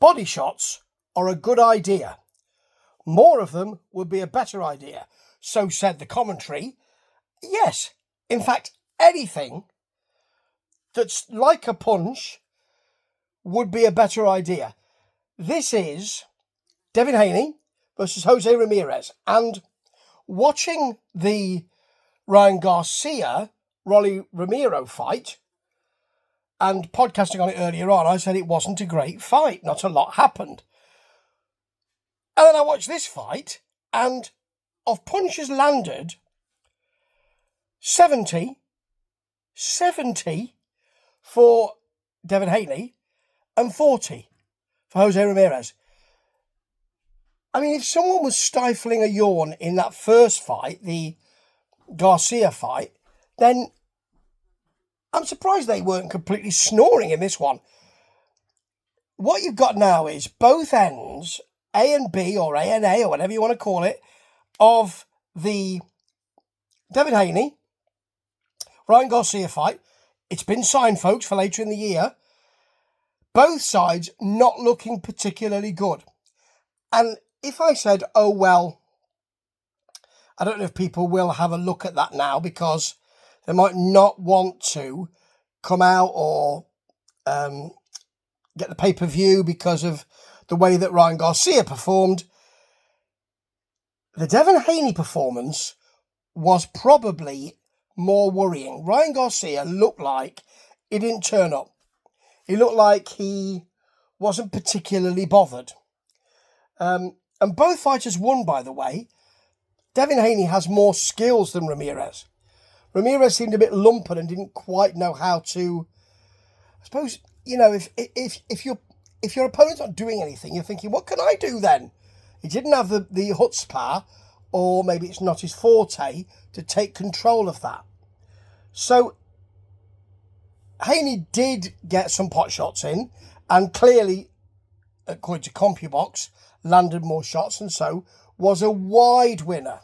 Body shots are a good idea. More of them would be a better idea. So said the commentary. Yes, in fact, anything that's like a punch would be a better idea. This is Devin Haney versus Jose Ramirez. And watching the Ryan Garcia, Rolly Ramiro fight, and podcasting on it earlier on, I said it wasn't a great fight. Not a lot happened. And then I watched this fight, and of punches landed, 70 for Devin Haney and 40 for Jose Ramirez. I mean, if someone was stifling a yawn in that first fight, the Garcia fight, then I'm surprised they weren't completely snoring in this one. What you've got now is both ends, A and B, or A and A, or whatever you want to call it, of the Devin Haney, Ryan Garcia fight. It's been signed, folks, for later in the year. Both sides not looking particularly good. And if I said, oh, well, I don't know if people will have a look at that now because they might not want to come out or get the pay-per-view because of the way that Ryan Garcia performed. The Devin Haney performance was probably more worrying. Ryan Garcia looked like he didn't turn up. He looked like he wasn't particularly bothered. And both fighters won, by the way. Devin Haney has more skills than Ramirez. Ramirez seemed a bit lumped and didn't quite know how to. I suppose, you know, if your opponent's not doing anything, you're thinking, what can I do then? He didn't have the chutzpah, or maybe it's not his forte, to take control of that. So Haney did get some pot shots in, and clearly, according to CompuBox, landed more shots, and so was a wide winner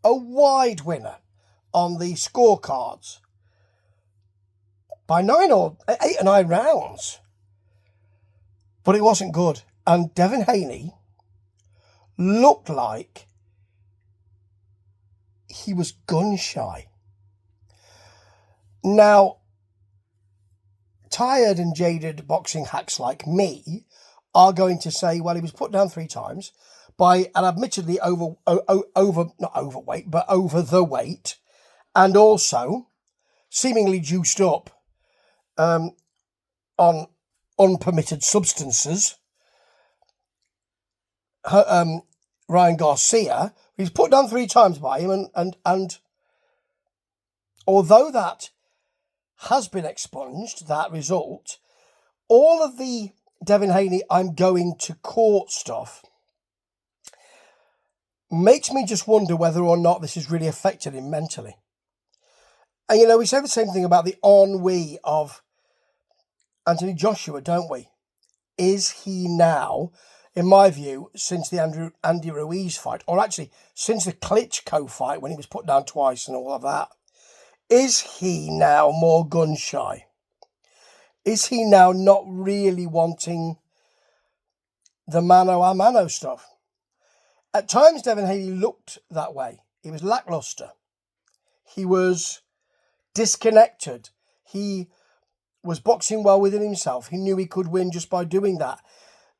on the scorecards by 8 or 9 rounds. But it wasn't good. And Devin Haney looked like he was gun shy. Now, tired and jaded boxing hacks like me are going to say, well, he was put down 3 times by an admittedly over the weight, and also seemingly juiced up on unpermitted substances. Ryan Garcia, he's put down 3 times by him, and although that has been expunged, that result, all of the Devin Haney I'm going to court stuff makes me just wonder whether or not this has really affected him mentally. And, you know, we say the same thing about the ennui of Anthony Joshua, don't we? Is he now, in my view, since the Andy Ruiz fight, or actually since the Klitschko fight when he was put down twice and all of that, is he now more gun shy? Is he now not really wanting the mano a mano stuff? At times, Devin Haney looked that way. He was lacklustre. He was disconnected. He was boxing well within himself. He knew he could win just by doing that.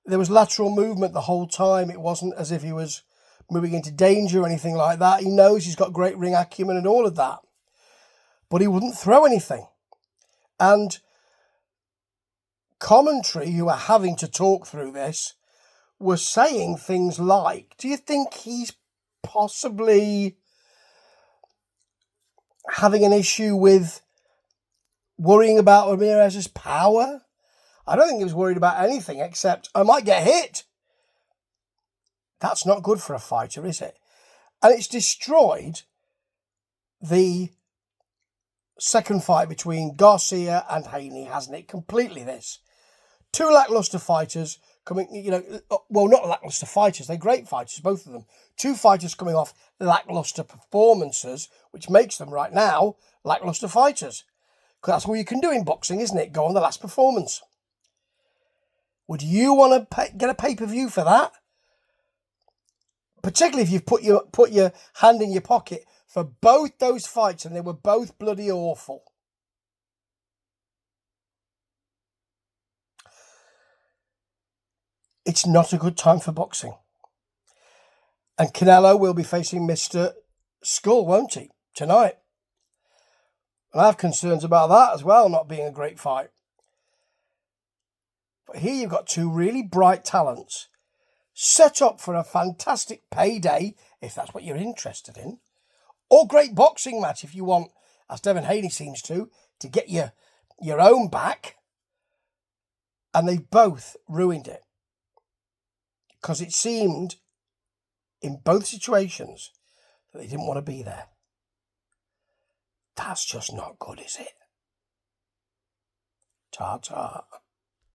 There was lateral movement the whole time. It wasn't as if he was moving into danger or anything like that. He knows he's got great ring acumen and all of that. But he wouldn't throw anything. And commentary, who are having to talk through this, were saying things like, do you think he's possibly having an issue with worrying about Ramirez's power? I don't think he was worried about anything except, I might get hit. That's not good for a fighter, is it? And it's destroyed the second fight between Garcia and Haney, hasn't it? Completely this. 2 lacklustre fighters coming, you know, well, not lacklustre fighters, they're great fighters, both of them. 2 fighters coming off lacklustre performances, which makes them right now lacklustre fighters. Because that's all you can do in boxing, isn't it? Go on the last performance. Would you want to get a pay-per-view for that? Particularly if you've put your hand in your pocket for both those fights and they were both bloody awful. It's not a good time for boxing. And Canelo will be facing Mr. Skull, won't he, tonight? And I have concerns about that as well, not being a great fight. But here you've got two really bright talents set up for a fantastic payday, if that's what you're interested in, or great boxing match if you want, as Devin Haney seems to get your own back. And they've both ruined it. Because it seemed, in both situations, that they didn't want to be there. That's just not good, is it? Ta-ta.